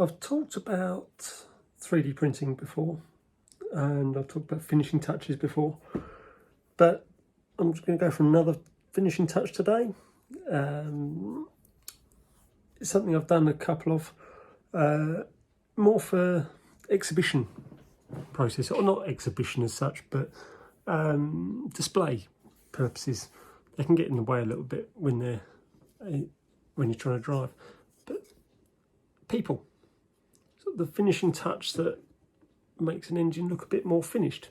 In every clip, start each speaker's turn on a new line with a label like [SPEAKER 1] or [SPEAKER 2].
[SPEAKER 1] I've talked about 3D printing before, and I've talked about finishing touches before, but I'm just going to go for another finishing touch today. It's something I've done a couple of, more for exhibition process, or not exhibition as such, but display purposes. They can get in the way a little bit when you're trying to drive, but people, sort of the finishing touch that makes an engine look a bit more finished.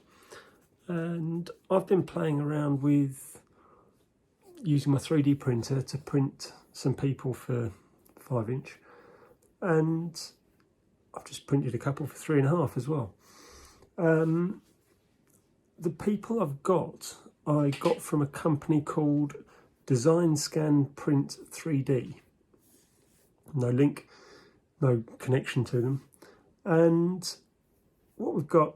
[SPEAKER 1] And I've been playing around with using my 3D printer to print some people for 5-inch, and I've just printed a couple for 3.5 as well. The people I got from a company called Design Scan Print 3D. No link, no connection to them. And what we've got,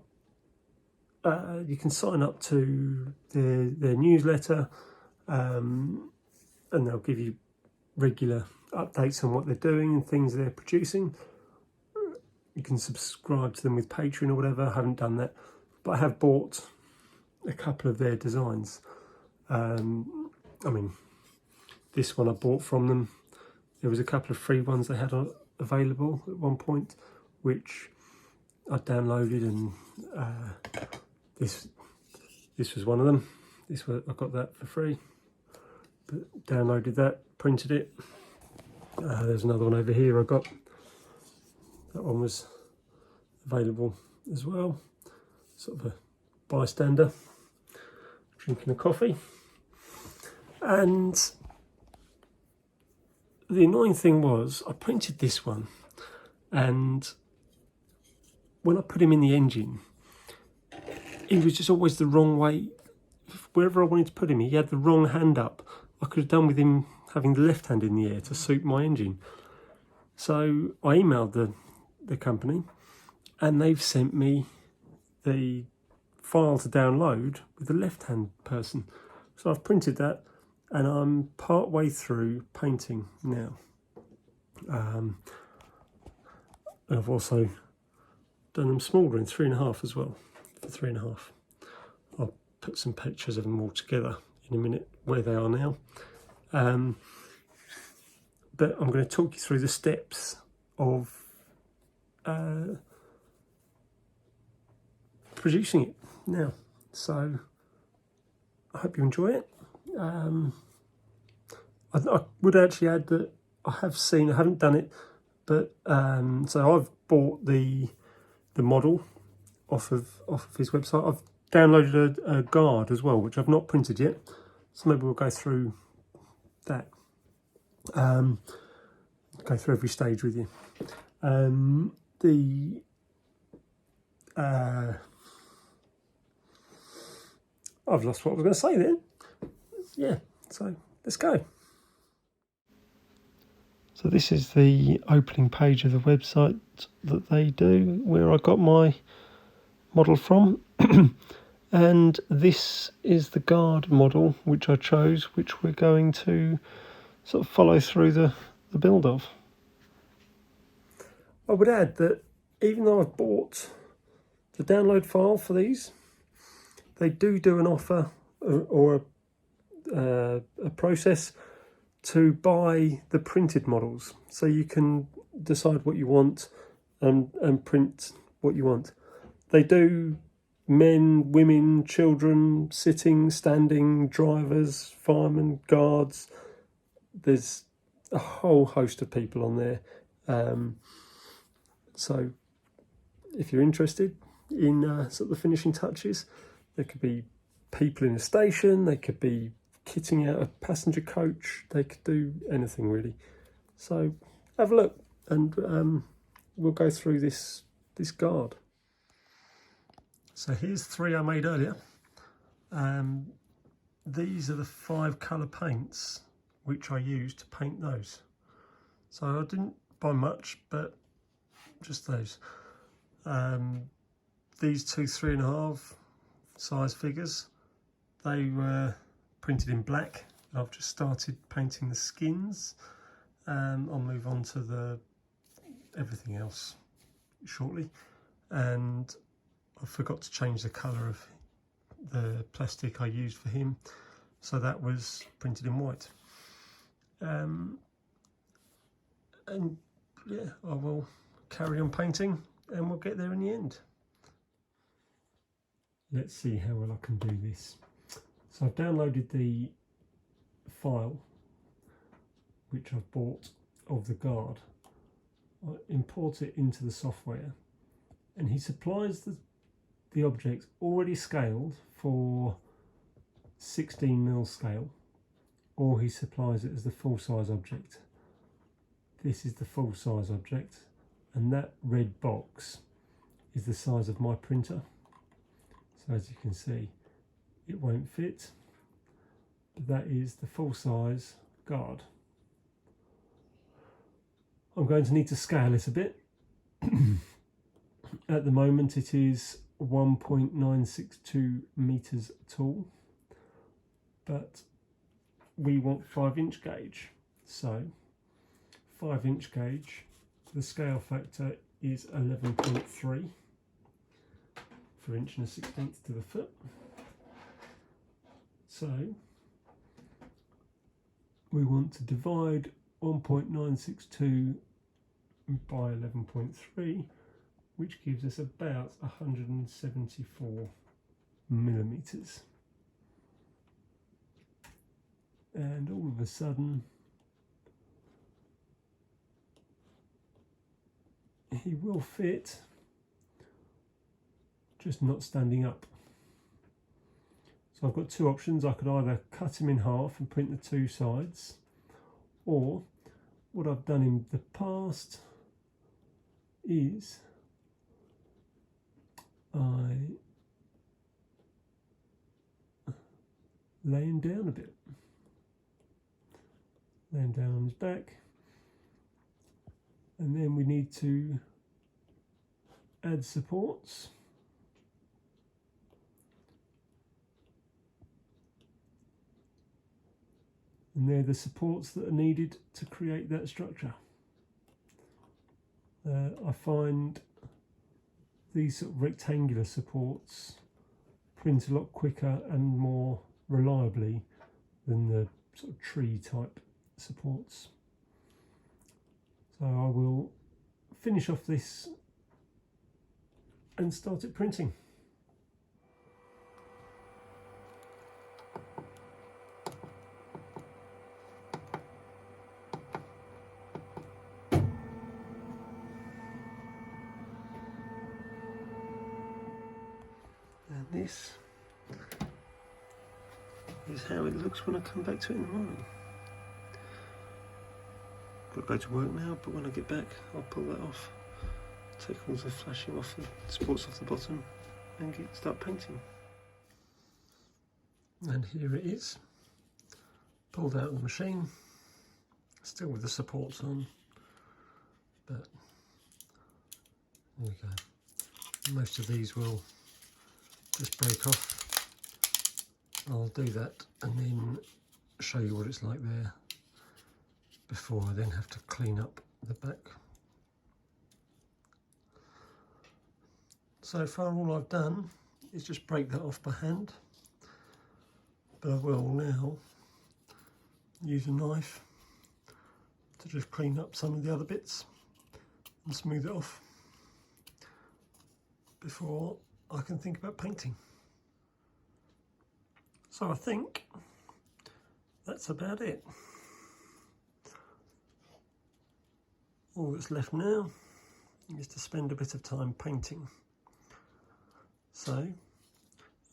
[SPEAKER 1] you can sign up to their newsletter, and they'll give you regular updates on what they're doing and things they're producing. You can subscribe to them with Patreon or whatever. I haven't done that, but I have bought a couple of their designs. I mean, this one I bought from them. There was a couple of free ones they had available at one point, which I downloaded, and this was one of them. I got that for free, but downloaded that, printed it. There's another one over here I got. That one was available as well. Sort of a bystander, drinking a coffee. And the annoying thing was, I printed this one, and when I put him in the engine, he was just always the wrong way. Wherever I wanted to put him, he had the wrong hand up. I could have done with him having the left hand in the air to suit my engine. So I emailed the company, and they've sent me the file to download with the left hand person. So I've printed that, and I'm part way through painting now. And I've also done them smaller in 3.5 as well, for 3.5. I'll put some pictures of them all together in a minute where they are now. But I'm going to talk you through the steps of producing it now. So I hope you enjoy it. I would actually add that I haven't done it, but so I've bought the model off of his website. I've downloaded a guard as well, which I've not printed yet, so maybe we'll go through that. Go through every stage with you. I've lost what I was going to say then. Yeah, so let's go. So this is the opening page of the website that they do, where I got my model from. And this is the guard model which I chose, which we're going to sort of follow through the build of. I would add that even though I've bought the download file for these, they do an offer or a process to buy the printed models, so you can decide what you want and print what you want. They do men, women, children, sitting, standing, drivers, firemen, guards. There's a whole host of people on there. So if you're interested in sort of the finishing touches, there could be people in a station, they could be kitting out a passenger coach, they could do anything really. So have a look, and we'll go through this guard. So here's 3 I made earlier. These are the 5 colour paints which I used to paint those. So I didn't buy much, but just those. These 2 3.5 size figures, they were printed in black. I've just started painting the skins. I'll move on to the everything else shortly. And I forgot to change the colour of the plastic I used for him, so that was printed in white. And yeah, I will carry on painting and we'll get there in the end. Let's see how well I can do this. So I've downloaded the file which I've bought of the guard. I import it into the software, and he supplies the object already scaled for 16mm scale, or he supplies it as the full size object. This is the full size object, and that red box is the size of my printer. So as you can see, it won't fit, but that is the full size guard. I'm going to need to scale it a bit. At the moment it is 1.962 meters tall, but we want 5-inch gauge. So 5-inch gauge, the scale factor is 11.3 for inch and a 16th to the foot. So we want to divide 1.962 by 11.3, which gives us about 174 millimeters. And all of a sudden he will fit, just not standing up. So I've got two options. I could either cut him in half and print the two sides, or what I've done in the past is I lay him down a bit. Lay him down on his back, and then we need to add supports. And they're the supports that are needed to create that structure. I find these sort of rectangular supports print a lot quicker and more reliably than the sort of tree type supports. So I will finish off this and start it printing. And this is how it looks when I come back to it in the morning. Got to go to work now, but when I get back I'll pull that off, take all the flashing off, the supports off the bottom, and start painting. And here it is, pulled out of the machine, still with the supports on, but there we go. Most of these will just break off. I'll do that and then show you what it's like there before I then have to clean up the back. So far all I've done is just break that off by hand, but I will now use a knife to just clean up some of the other bits and smooth it off before I can think about painting. So I think that's about it. All that's left now is to spend a bit of time painting. So,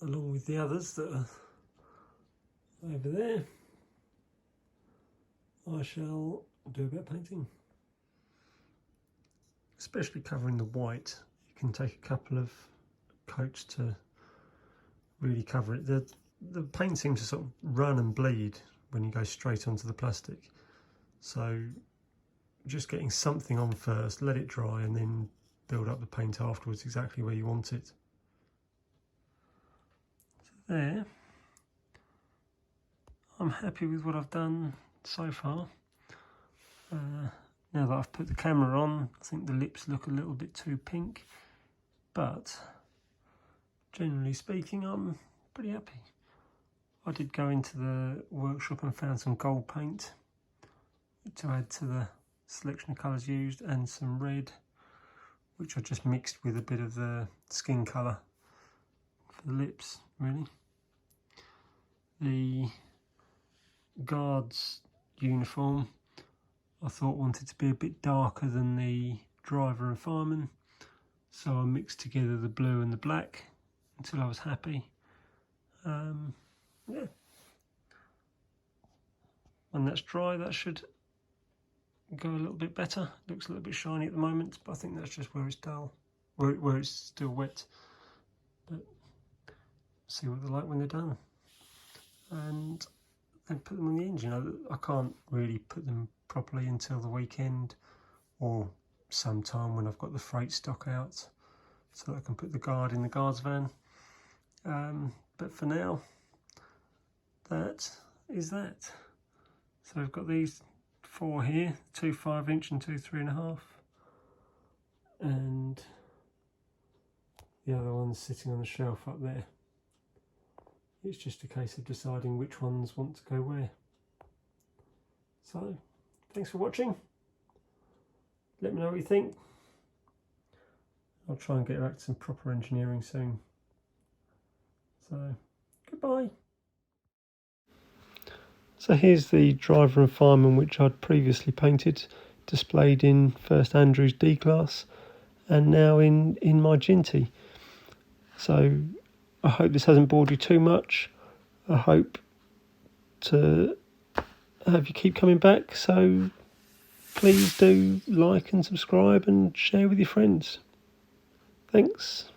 [SPEAKER 1] along with the others that are over there, I shall do a bit of painting. Especially covering the white, you can take a couple of coats to really cover it. The paint seems to sort of run and bleed when you go straight onto the plastic. So just getting something on first, let it dry, and then build up the paint afterwards exactly where you want it. So there, I'm happy with what I've done so far. Now that I've put the camera on, I think the lips look a little bit too pink, but generally speaking, I'm pretty happy. I did go into the workshop and found some gold paint to add to the selection of colours used, and some red, which I just mixed with a bit of the skin colour for the lips, really. The guard's uniform I thought wanted to be a bit darker than the driver and fireman, so I mixed together the blue and the black until I was happy. Yeah, when that's dry, that should go a little bit better. Looks a little bit shiny at the moment, but I think that's just where it's dull, where it's still wet. But see what they're like when they're done, and then put them on the engine. I can't really put them properly until the weekend or sometime when I've got the freight stock out, so that I can put the guard in the guard's van. But for now, that is that. So I've got these 4 here, 2 5-inch and 2 3.5, and the other one's sitting on the shelf up there. It's just a case of deciding which ones want to go where. So, thanks for watching. Let me know what you think. I'll try and get back to some proper engineering soon. So, goodbye. So here's the driver and fireman which I'd previously painted, displayed in first Andrew's D-Class and now in my Ginty. So I hope this hasn't bored you too much. I hope to have you keep coming back, so please do like and subscribe and share with your friends. Thanks.